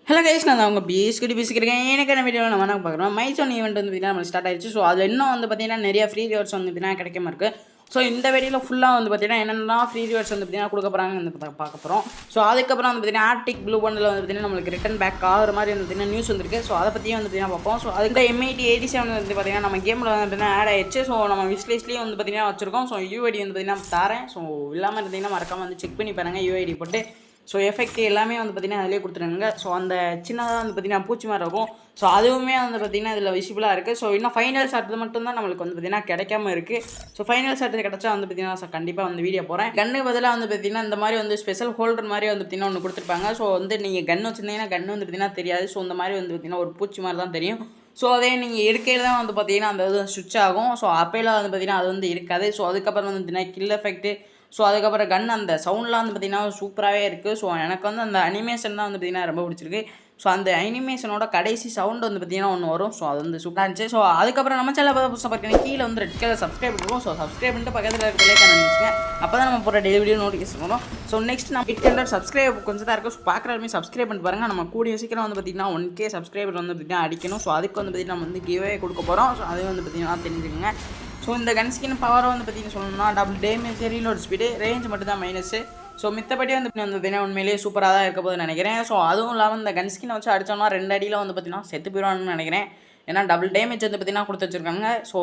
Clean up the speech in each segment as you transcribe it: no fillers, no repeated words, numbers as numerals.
Hello guys, நான் அவங்க பேசிக்கிறேன். எனக்கான வீடியோவில் நம்ம என்ன பார்க்குறோம், மைசோன் ஈவெண்ட் வந்து பார்த்தீங்கன்னா நம்ம ஸ்டார்ட் ஆயிடுச்சு. ஸோ அது இன்னும் வந்து பார்த்தீங்கன்னா நிறைய ஃப்ரீ ரிவார்ட்ஸ் வந்து பார்த்தீங்கன்னா கிடைக்காம இருக்குது. ஸோ இந்த வீடியோவில் ஃபுல்லாக வந்து பார்த்தீங்கன்னா என்னென்ன ஃப்ரீ ரிவார்ட்ஸ் வந்து பார்த்தீங்கன்னா கொடுக்க போகிறாங்க வந்து பார்க்க போகிறோம். ஸோ அதுக்கப்புறம் வந்து பார்த்தீங்கன்னா ஆர்டிக் ப்ளூ பண்டில் வந்து பார்த்தீங்கன்னா நம்மளுக்கு ரிட்டன் பேக் ஆகிற மாதிரி வந்து பார்த்தீங்கன்னா நியூஸ் வந்துருக்கு. ஸோ அதை பற்றியும் வந்து பார்த்தீங்கன்னா பார்ப்போம். ஸோ அதுக்கு M8087 வந்து பார்த்தீங்கன்னா நம்ம கேமில் வந்து பார்த்தீங்கன்னா ஆட் ஆயிடுச்சு. ஸோ நம்ம விஷ்லிஸ்ட்லேயும் வந்து பார்த்தீங்கன்னா வச்சிருக்கோம். ஸோ யூஐடி வந்து பார்த்தீங்கன்னா தரேன். ஸோ இல்லாமல் இருந்தீங்கன்னா மறக்காமல் வந்து செக் பண்ணி பாருங்கள் யூஐடி போட்டு. ஸோ எஃபெக்ட் எல்லாமே வந்து பார்த்திங்கன்னா அதிலே கொடுத்துருங்க. ஸோ அந்த சின்னதாக வந்து பார்த்திங்கன்னா பூச்சி மாதிரி இருக்கும். ஸோ அதுவுமே வந்து பார்த்திங்கன்னா இதில் விசிபிளாக இருக்குது. ஸோ இன்னும் ஃபைனல் ஷாட் மட்டும்தான் நம்மளுக்கு வந்து பார்த்திங்கன்னா கிடைக்காம இருக்குது. ஸோ ஃபைனல் ஷாட் கிடச்சா வந்து பார்த்திங்கன்னா கண்டிப்பாக வந்து வீடியோ போகிறேன். கன்று பதிலாக வந்து பார்த்திங்கன்னா இந்த மாதிரி வந்து ஸ்பெஷல் ஹோல்டர் மாதிரி வந்து பார்த்திங்கன்னா ஒன்று கொடுத்துருப்பாங்க. ஸோ வந்து நீங்கள் கன்று வச்சுருந்தீங்கன்னா கன்று வந்து பார்த்திங்கன்னா தெரியாது. ஸோ இந்த மாதிரி வந்து பார்த்திங்கன்னா ஒரு பூச்சி மாதிரி தான் தெரியும். ஸோ அதே நீங்கள் எடுக்கையில் தான் வந்து பார்த்திங்கன்னா அந்த இது சுவிட்ச் ஆகும். ஸோ அப்போலாம் வந்து பார்த்திங்கன்னா அது வந்து இருக்காது. ஸோ அதுக்கப்புறம் வந்து பார்த்திங்கன்னா கில் எஃபெக்ட்டு. ஸோ அதுக்கப்புறம் கன் அந்த சவுண்ட்லாம் வந்து பார்த்திங்கன்னா சூப்பராகவே இருக்குது. ஸோ எனக்கு வந்து அந்த அனிமேஷன் தான் வந்து பார்த்திங்கன்னா ரொம்ப பிடிச்சிருக்கு. ஸோ அந்த அனிமேஷனோட கடைசி சவுண்ட் வந்து பார்த்திங்கன்னா ஒன்று வரும். ஸோ அது வந்து சூப்பராக இருந்துச்சு. ஸோ அதுக்கப்புறம் நம்ம சேனல் புதுசாக பார்த்தீங்கன்னா கீழே வந்து ரெட் கலர் சப்ஸ்கிரைப் பண்ணுவோம். ஸோ சப்ஸ்கிரைப் பண்ணிட்டு பக்கத்தில் இருக்க லைக் அனுப்பிச்சுங்க. அப்போ தான் நம்ம போகிற டெய்லி வீடியோ நோட்டிஃபிகேஷன் வரும். ஸோ நெக்ஸ்ட் நம்ம 800 சப்ஸ்கிரைப் கொஞ்சம் தான் இருக்கும். ஸோ பார்க்குறதுமே சப்ஸ்கிரைப் பண்ணிட்டு பாருங்கள். நம்ம கூடிய சீக்கிரம் வந்து பார்த்திங்கன்னா 1K சப்ஸ்கிரைபர் வந்து பார்த்திங்கன்னா அடிக்கணும். ஸோ அதுக்கு வந்து பார்த்திங்கன்னா நம்ம வந்து கிவ்வே கொடுக்க போகிறோம். ஸோ அது வந்து பார்த்திங்கன்னா தெரிஞ்சுக்கோங்க. ஸோ இந்த கன் ஸ்கின் பவரை வந்து பார்த்திங்கன்னா சொல்லணும்னா double damage, reload speed, range மட்டும் தான் மைனஸு. ஸோ மித்தபடி வந்து பார்த்திங்கன்னா உண்மையிலேயே சூப்பராக தான் இருக்க போது நினைக்கிறேன். ஸோ அதுவும் இல்லாமல் இந்த கன் ஸ்கின் வச்சு அடித்தோம்னா 2 அடியில் வந்து பார்த்திங்கன்னா செத்து போயிடுவான்னு நினைக்கிறேன். ஏன்னா டபுள் டேமேஜ் வந்து பார்த்திங்கன்னா கொடுத்து வச்சுருக்காங்க. ஸோ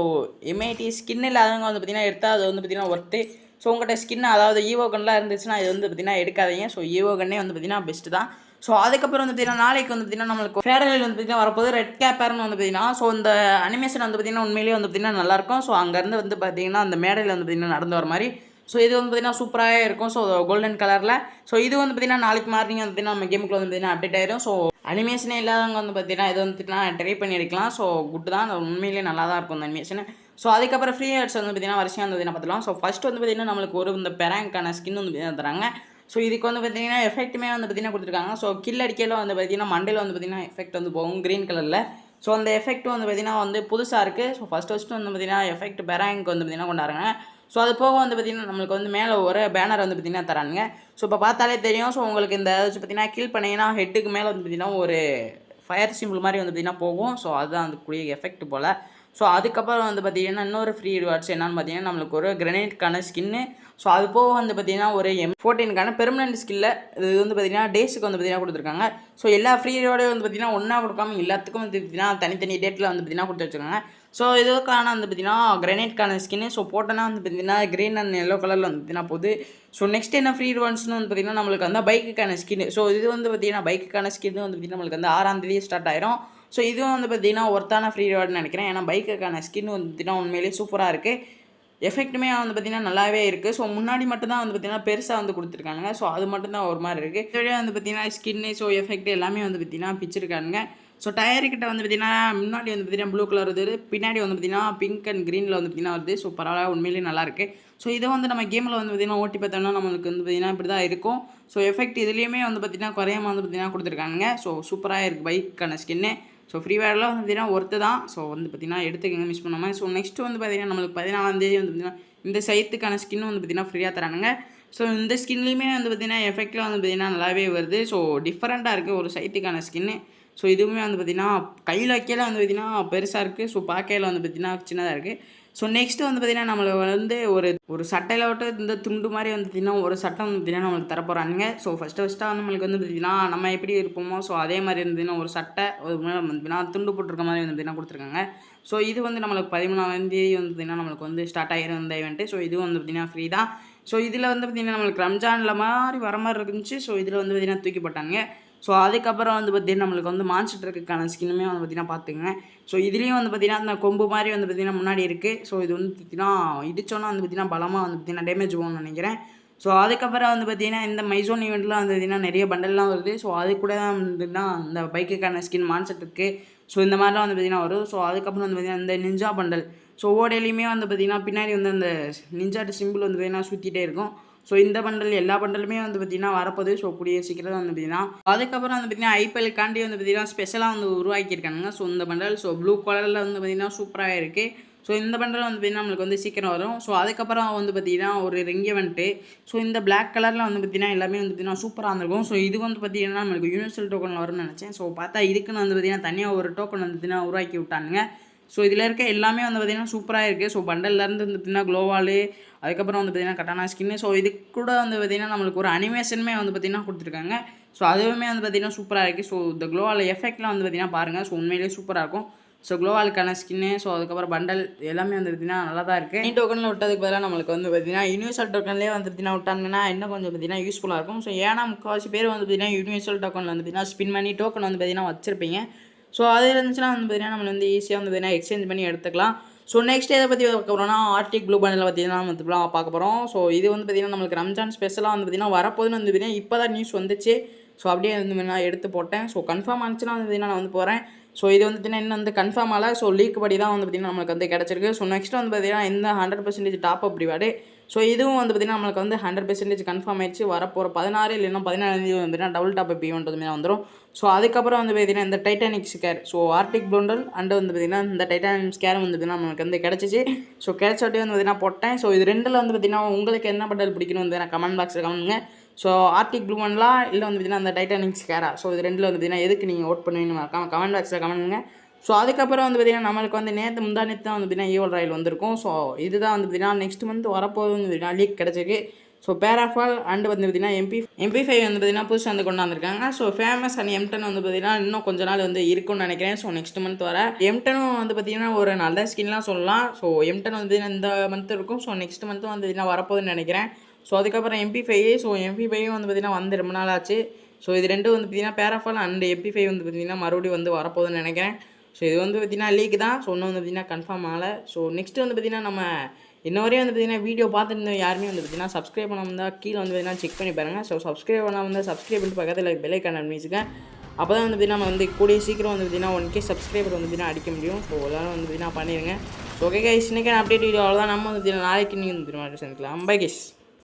M80 ஸ்கின் இல்லாதவங்க வந்து பார்த்திங்கன்னா எடுத்தால் அது வந்து பார்த்திங்கன்னா ஒர்த்து. ஸோ உங்கள்கிட்ட ஸ்கின் அதாவது ஈவோ கன்லாம் இருந்துச்சுன்னா இது வந்து பார்த்திங்கன்னா எடுக்காதீங்க. ஸோ ஈவோ கன்னே வந்து பார்த்திங்கன்னா பெஸ்ட்டு தான். ஸோ அதுக்கப்புறம் வந்து பார்த்திங்கன்னா நாளைக்கு வந்து பார்த்திங்கன்னா நம்மளுக்கு ஃபேரல் வந்து பார்த்திங்கன்னா வரப்போது ரெட் கேப்பர்னு வந்து பார்த்திங்கன்னா. ஸோ இந்த அனிமேஷன் வந்து பார்த்திங்கன்னா உண்மையிலேயே வந்து பார்த்திங்கன்னா நல்லாயிருக்கும். ஸோ அங்கேருந்து வந்து பார்த்திங்கன்னா அந்த மேடையில் வந்து பார்த்திங்கன்னா நடந்து வர மாதிரி. ஸோ இது வந்து பார்த்திங்கன்னா சூப்பராகவே இருக்கும். ஸோ கோல்டன் கலரில். ஸோ இது வந்து பார்த்திங்கன்னா நாளைக்கு மார்னிங் வந்து பார்த்திங்கன்னா நம்ம கேமுக்குள்ள வந்து பார்த்திங்கன்னா அப்டேட் ஆயிரும். ஸோ அனிமேஷனே இல்லாதவங்க வந்து பார்த்திங்கன்னா இது வந்து பார்த்திங்கன்னா ட்ரை பண்ணி எடுக்கலாம். ஸோ குட் தான், உண்மையிலேயே நல்லா தான் இருக்கும் அந்த அனிமேஷன். ஸோ அதுக்கப்புறம் ஃப்ரீ ஆட்ஸ் வந்து பார்த்திங்கன்னா வரிசையாக வந்து பார்த்திங்கன்னா பார்த்துக்கலாம். ஸோ ஃபஸ்ட்டு வந்து பார்த்திங்கன்னா நம்மளுக்கு ஒரு இந்த பெராங்கான ஸ்கின் வந்து பார்த்திங்கன்னா தராங்க. ஸோ இதுக்கு வந்து பார்த்திங்கன்னா எஃபெக்ட்டுமே வந்து பார்த்திங்கன்னா கொடுத்துருக்காங்க. ஸோ கில் அடிக்கையில் வந்து பார்த்திங்கன்னா மண்டையில் வந்து பார்த்திங்கன்னா எஃபெக்ட் வந்து போகும் க்ரீன் கலரில். ஸோ அந்த எஃபெக்ட் வந்து பார்த்திங்கன்னா வந்து புதுசாக இருக்குது. ஸோ ஃபஸ்ட்டு வந்து பார்த்திங்கன்னா எஃபெக்ட் பெராங்க் வந்து பார்த்திங்கன்னா கொண்டாடுறாங்க. ஸோ அது போக வந்து பார்த்திங்கன்னா நம்மளுக்கு வந்து மேலே ஒரு பேனர் வந்து பார்த்திங்கன்னா தரானுங்க. ஸோ இப்போ பார்த்தாலே தெரியும். ஸோ உங்களுக்கு இந்த வச்சு பார்த்திங்கன்னா கில் பண்ணிங்கன்னா ஹெட்டுக்கு மேலே வந்து பார்த்திங்கன்னா ஒரு ஃபயர் சிம்பிள் மாதிரி வந்து பார்த்திங்கன்னா போகும். ஸோ அதுதான் அந்த கூடிய எஃபெக்ட் போல். ஸோ அதுக்கப்புறம் வந்து பார்த்திங்கன்னா இன்னொரு ஃப்ரீ ரிவார்ட்ஸ் என்னென்னு பார்த்திங்கன்னா நம்மளுக்கு ஒரு கிரனேட்கான ஸ்கின்னு. ஸோ அது போக வந்து பார்த்திங்கன்னா ஒரு M14க்கான பெர்மனன்ட் ஸ்கில்ல இது வந்து பார்த்திங்கன்னா டேஸுக்கு வந்து பார்த்திங்கன்னா கொடுத்துருக்காங்க. ஸோ எல்லா ஃப்ரீ ரிவார்டும் வந்து பார்த்திங்கன்னா ஒன்றா கொடுக்காம எல்லாத்துக்கும் வந்து பார்த்திங்கன்னா தனித்தனி டேட்டில் வந்து பார்த்திங்கன்னா கொடுத்து வச்சுருக்காங்க. ஸோ இதுக்கான வந்து பார்த்திங்கன்னா கிரனேட்கான ஸ்கின்னு. ஸோ போட்டோன்னா வந்து பார்த்திங்கன்னா க்ரீன் அண்ட் எல்லோ கலரில் வந்து பார்த்திங்கன்னா போகுது. ஸோ நெக்ஸ்ட் என்ன ஃப்ரீ ரிவார்ட்ஸ்னு வந்து பார்த்திங்கன்னா நம்மளுக்கு வந்து பைக்குக்கான ஸ்கின்னு. ஸோ இது வந்து பார்த்திங்கன்னா பைக்குக்கான ஸ்கின்னு வந்து பார்த்திங்கன்னா நம்மளுக்கு வந்து 6ஆம் தேதி ஸ்டார்ட் ஆயிரும். ஸோ இதுவும் வந்து பார்த்திங்கன்னா ஒர்த்தான ஃப்ரீ ரிவார்டுன்னு நினைக்கிறேன். ஏன்னா பைக்குக்கான ஸ்கின் வந்து பார்த்திங்கன்னா உண்மையிலேயே சூப்பராக இருக்குது. எஃபெக்ட்டுமே வந்து பார்த்திங்கன்னா நல்லாவே இருக்குது. ஸோ முன்னாடி மட்டும்தான் வந்து பார்த்திங்கன்னா பெருசாக வந்து கொடுத்துருக்காங்க. ஸோ அது மட்டும்தான் ஒரு மாதிரி இருக்குது. இதுவரையும் வந்து பார்த்திங்கன்னா ஸ்கின்னு, ஸோ எஃபெக்ட் எல்லாமே வந்து பார்த்திங்கன்னா பிச்சிருக்கானுங்க. ஸோ டயர்கிட்ட வந்து பார்த்திங்கன்னா முன்னாடி வந்து பார்த்திங்கன்னா ப்ளூ கலர் வருது, பின்னாடி வந்து பார்த்திங்கன்னா பிங்க் அண்ட் க்ரீனில் வந்து பார்த்திங்கன்னா வருது. ஸோ பரவாயில்ல, உண்மையிலேயே நல்லாயிருக்கு. ஸோ இதை வந்து நம்ம கேமில் வந்து பார்த்திங்கன்னா ஓட்டி பார்த்தோம்னா நம்மளுக்கு வந்து பார்த்திங்கன்னா இப்படி தான் இருக்கும். ஸோ எஃபெக்ட் இதுலேயுமே வந்து பார்த்திங்கன்னா குறையாமல் வந்து பார்த்திங்கன்னா கொடுத்துருக்காங்க. ஸோ சூப்பராக இருக்குது பைக்கான ஸ்கின்னு. ஸோ ஃப்ரீ ஃபயரில் வந்து பார்த்திங்கன்னா ஒர்த்து தான். ஸோ வந்து பார்த்திங்கன்னா எடுத்துக்கங்க, மிஸ் பண்ணாமல். ஸோ நெக்ஸ்ட்டு வந்து பார்த்திங்கன்னா நம்மளுக்கு 14ஆம் தேதி வந்து பார்த்திங்கன்னா இந்த சைத்துக்கான ஸ்கின் வந்து பார்த்திங்கன்னா ஃப்ரீயாக தரானுங்க. ஸோ இந்த ஸ்கின்லேயுமே வந்து பார்த்திங்கன்னா எஃபெக்டில் வந்து பார்த்திங்கன்னா நல்லாவே வருது. ஸோ டிஃப்ரெண்ட்டாக இருக்குது ஒரு சைத்துக்கான ஸ்கின்னு. ஸோ இதுவுமே வந்து பார்த்திங்கன்னா கையில் வைக்கையில் வந்து பார்த்திங்கன்னா பெருசாக இருக்குது. ஸோ பார்க்கையில் வந்து பார்த்திங்கன்னா சின்னதாக இருக்குது. ஸோ நெக்ஸ்ட்டு வந்து பார்த்திங்கன்னா நம்மளை வந்து ஒரு சட்டையில் விட்டு இந்த துண்டு மாதிரி வந்து பார்த்திங்கன்னா ஒரு சட்டம் வந்து பார்த்திங்கன்னா நம்மளுக்கு தரப்போகிறானுங்க. ஸோ ஃபஸ்ட்டாக நம்மளுக்கு வந்து பார்த்திங்கன்னா நம்ம எப்படி இருப்போமோ ஸோ அதே மாதிரி இருந்ததுன்னா ஒரு சட்டை ஒரு மேலே வந்து பார்த்திங்கன்னா துண்டு போட்டிருக்க மாதிரி வந்து பார்த்திங்கன்னா கொடுத்துருக்காங்க. ஸோ இது வந்து நம்மளுக்கு 13ஆம் தேதி வந்து பார்த்திங்கன்னா நம்மளுக்கு வந்து ஸ்டார்ட் ஆகிரும் இந்த ஈவெண்ட்டு. ஸோ இதுவும் வந்து பார்த்திங்கன்னா ஃப்ரீ தான். ஸோ இதில் வந்து பார்த்திங்கன்னா நம்மளுக்கு ரம்ஜானில் மாதிரி வர மாதிரி இருந்துச்சு. ஸோ இதில் வந்து பார்த்திங்கன்னா தூக்கி போட்டாங்க. ஸோ அதுக்கப்புறம் வந்து பார்த்திங்கன்னா நம்மளுக்கு வந்து மான்ஸ்டருக்கான ஸ்கின்னுமே வந்து பார்த்திங்கன்னா பார்த்துங்க. ஸோ இதுலேயும் வந்து பார்த்திங்கன்னா அந்த கொம்பு மாதிரி வந்து பார்த்திங்கன்னா முன்னாடி இருக்குது. ஸோ இது வந்து பார்த்திங்கன்னா இடிச்சோன்னா வந்து பார்த்திங்கன்னா பலமாக வந்து பார்த்திங்கன்னா டேமேஜ் போகும்னு நினைக்கிறேன். ஸோ அதுக்கப்புறம் வந்து பார்த்திங்கன்னா இந்த மைசோன் ஈவெண்ட்லாம் வந்து பார்த்திங்கன்னா நிறைய பண்டல்லாம் வருது. ஸோ அது கூட தான் வந்துன்னா இந்த பைக்குக்கான ஸ்கின் மான்ஸ்டருக்கு. ஸோ இந்த மாதிரிலாம் வந்து பார்த்திங்கன்னா வரும். ஸோ அதுக்கப்புறம் வந்து பார்த்திங்கன்னா இந்த நிஞ்சா பண்டல். ஸோ ஓடையிலையுமே வந்து பார்த்திங்கன்னா பின்னாடி வந்து அந்த நிஞ்சாட்டு சிம்பிள் வந்து பார்த்திங்கன்னா சுற்றிட்டே இருக்கும். ஸோ இந்த பண்டல் எல்லா பண்டலுமே வந்து பார்த்திங்கன்னா வரப்போது. ஸோ கூடிய சீக்கிரம் வந்து பார்த்திங்கன்னா அதுக்கப்புறம் வந்து பார்த்திங்கன்னா ஐபிஎல்காண்டி வந்து பார்த்திங்கன்னா ஸ்பெஷலாக வந்து உருவாக்கியிருக்காங்க. ஸோ இந்த பண்டல் ஸோ ப்ளூ கலரில் வந்து பார்த்திங்கன்னா சூப்பராக இருக்குது. ஸோ இந்த பண்டல் வந்து பார்த்திங்கன்னா நம்மளுக்கு வந்து சீக்கிரம் வரும். ஸோ அதுக்கப்புறம் வந்து பார்த்திங்கன்னா ஒரு ரிங் ஈவெண்ட்டு. ஸோ இந்த பிளாக் கலரில் வந்து பார்த்திங்கன்னா எல்லாமே வந்து பார்த்திங்கன்னா சூப்பராக இருந்திருக்கும். ஸோ இது வந்து பார்த்திங்கன்னா நம்மளுக்கு யூனிவர்சல் டோக்கன் வரும்னு நினச்சேன். ஸோ பார்த்தா இதுக்குன்னு வந்து பார்த்திங்கன்னா தனியாக ஒரு டோக்கன் வந்து பார்த்திங்கன்னா உருவாக்கி விட்டானுங்க. ஸோ இதில் இருக்க எல்லாமே வந்து பார்த்திங்கன்னா சூப்பராக இருக்குது. ஸோ பண்டல்லேருந்து வந்து பார்த்திங்கன்னா க்ளோவாலு, அதுக்கப்புறம் வந்து பார்த்திங்கன்னா கட்டானா ஸ்கின்னு. ஸோ இது கூட வந்து பார்த்திங்கன்னா நம்மளுக்கு ஒரு அனிமேஷனுமே வந்து பார்த்திங்கன்னா கொடுத்துருக்காங்க. ஸோ அதுவுமே வந்து பார்த்திங்கன்னா சூப்பராக இருக்குது. ஸோ இந்த க்ளோவால் எஃபெக்ட்லாம் வந்து பார்த்திங்கன்னா பாருங்கள். ஸோ உண்மையிலேயே சூப்பராக இருக்கும். ஸோ க்ளோவாலுக்கான ஸ்கின்னு, ஸோ அதுக்கப்புறம் பண்டல் எல்லாமே வந்து பார்த்திங்கன்னா நல்லா தான் இருக்குது. இந்த டோக்கனில் விட்டதுக்கு பதிலாக நம்மளுக்கு வந்து பார்த்திங்கன்னா யூனிவர்சல் டோக்கன்லேயே வந்து பார்த்திங்கன்னா விட்டாங்கன்னா இன்னும் கொஞ்சம் பார்த்திங்கன்னா யூஸ்ஃபுல்லாக இருக்கும். ஸோ ஏன்னா முக்கால்வாசி பேர் வந்து பார்த்திங்கன்னா யூனிவர்சல் டோக்கனில் வந்து பார்த்திங்கன்னா ஸ்பின் பண்ணி டோக்கன் வந்து பார்த்திங்கன்னா வச்சிருப்பீங்க. ஸோ அது இருந்துச்சுன்னா வந்து பார்த்திங்கன்னா நம்ம வந்து ஈஸியாக வந்து பார்த்திங்கன்னா எக்ஸ்சேஞ்ச் பண்ணி எடுத்துக்கலாம். ஸோ நெக்ஸ்ட் எதை பற்றி பார்க்க போகிறோம்னா ஆர்டிக் ப்ளூ பண்டலை பார்த்திங்கன்னா வந்து பார்க்க போகிறோம். ஸோ இது வந்து பார்த்திங்கன்னா நம்மளுக்கு ரம்ஜான் ஸ்பெஷலாக வந்து பார்த்திங்கன்னா வரப்போதுன்னு வந்து பார்த்திங்கன்னா இப்போ தான் நியூஸ் வந்துச்சு. ஸோ அப்படியே வந்து நான் எடுத்து போட்டேன். ஸோ கன்ஃபார்ம் ஆனிச்சுன்னா வந்து பார்த்திங்கன்னா நான் வந்து போகிறேன். ஸோ இது வந்து பார்த்திங்கன்னா இன்னும் வந்து கன்ஃபார்ம் ஆகலை. ஸோ லீக் படி தான் வந்து பார்த்திங்கன்னா நம்மளுக்கு வந்து கிடச்சிருக்கு. ஸோ நெக்ஸ்ட் வந்து பார்த்திங்கன்னா இந்த 100% டாப் அப் ரிவார்டு. ஸோ இதுவும் வந்து பார்த்திங்கன்னா நம்மளுக்கு வந்து 100% கன்ஃபார்ம் ஆயிடுச்சு. வரப்போகிற 16 இல்லைன்னா 17 வந்து பார்த்திங்கன்னா டபுள் டாப் அப் ஈவெண்ட் வந்து வந்துடும். ஸோ அதுக்கப்புறம் வந்து பார்த்திங்கன்னா இந்த டைட்டானிக் ஸ்கேர், ஸோ ஆர்டிக் ப்ளூண்டல் அண்டு வந்து பார்த்திங்கன்னா இந்த டைட்டானிக் ஸ்கேர் வந்து பார்த்திங்கன்னா நமக்கு வந்து கிடச்சிச்சு. ஸோ கிடச்சாட்டி வந்து பார்த்திங்கன்னா போட்டேன். ஸோ இது ரெண்டில் வந்து பார்த்திங்கன்னா உங்களுக்கு என்ன பண்டல் பிடிக்கணும் வந்து நான் கமெண்ட் பாக்ஸில் கமெண்ட்டுங்க. ஸோ ஆர்டிக் ப்ளூ பண்டலா இல்லை வந்து பார்த்திங்கன்னா அந்த டைட்டானிக் ஸ்கேரா, ஸோ இது ரெண்டில் வந்து பார்த்திங்கன்னா எதுக்கு நீங்கள் ஓட் பண்ணுவீங்கன்னு கமெண்ட் பாக்ஸில் கமெண்ட் பண்ணுங்கள். ஸோ அதுக்கப்புறம் வந்து பார்த்திங்கன்னா நம்மளுக்கு வந்து முந்தானத்து தான் வந்து பார்த்திங்கன்னா ஈவல் ராயல் வந்திருக்கும். ஸோ இதுதான் வந்து பார்த்திங்கன்னா நெக்ஸ்ட் மந்த் வரப்போகுது வந்து பார்த்திங்கன்னா லீக் கிடச்சிருக்கு. ஸோ பேராஃபால் அண்டு வந்து பார்த்திங்கன்னா MP5 வந்து பார்த்திங்கன்னா புதுசாக வந்து கொண்டாந்துருக்காங்க. ஸோ ஃபேமஸ் அண்ட் M10 வந்து பார்த்திங்கன்னா இன்னும் கொஞ்ச நாள் வந்து இருக்கும்னு நினைக்கிறேன். ஸோ நெக்ஸ்ட் மந்த் வர M10 வந்து பார்த்திங்கன்னா ஒரு நல்ல ஸ்கின்லாம் சொல்லலாம். ஸோ M10 வந்து பார்த்திங்கன்னா இந்த மந்த் இருக்கும். ஸோ நெக்ஸ்ட் மந்த்தும் வந்து பார்த்திங்கன்னா வரப்போகுதுன்னு நினைக்கிறேன். ஸோ அதுக்கப்புறம் MP5, ஸோ MP5 வந்து பார்த்திங்கன்னா வந்து ரொம்ப நாள் ஆச்சு. ஸோ இது ரெண்டும் வந்து பார்த்திங்கன்னா பேராஃபால் அண்ட் MP5 வந்து பார்த்திங்கன்னா மறுபடியும் வந்து வரப்போகுதுன்னு நினைக்கிறேன். ஸோ இது வந்து பார்த்திங்கன்னா லீக் தான். ஸோ இன்னும் வந்து பார்த்திங்கன்னா கன்ஃபார்ம் ஆகலை. ஸோ நெக்ஸ்ட்டு வந்து பார்த்திங்கன்னா நம்ம இன்ன வரையும் வந்து பார்த்திங்கன்னா வீடியோ பார்த்துருந்தோம் யாருமே வந்து பார்த்திங்கன்னா சப்ஸ்கிரைப் பண்ணாமல் இருந்தால் கீழே வந்து பார்த்திங்கன்னா செக் பண்ணி பாருங்கள். ஸோ சப்ஸ்கிரைப் பண்ணாமல் இருந்தால் சப்ஸ்கிரைப் பண்ணிட்டு பக்கத்தில் பெல் ஐக்கான் பண்ணிச்சுக்கேன். அப்போ தான் வந்து பார்த்திங்கன்னா நம்ம வந்து கூடிய சீக்கிரம் வந்து பார்த்திங்கன்னா 1K சப்ஸ்கிரைபர் வந்து பார்த்திங்கன்னா அடிக்க முடியும். ஸோ எல்லாரும் வந்து பார்த்திங்கன்னா பண்ணிடுங்க. ஸோ ஓகே கைஸ், இன்னைக்கு அப்டேட் வீடியோ அவ்வளோதான். நம்ம வந்து பார்த்திங்கன்னா நாளைக்கு நீங்கள் வந்து பார்த்திங்கன்னா சந்திக்கலாம். Bye guys.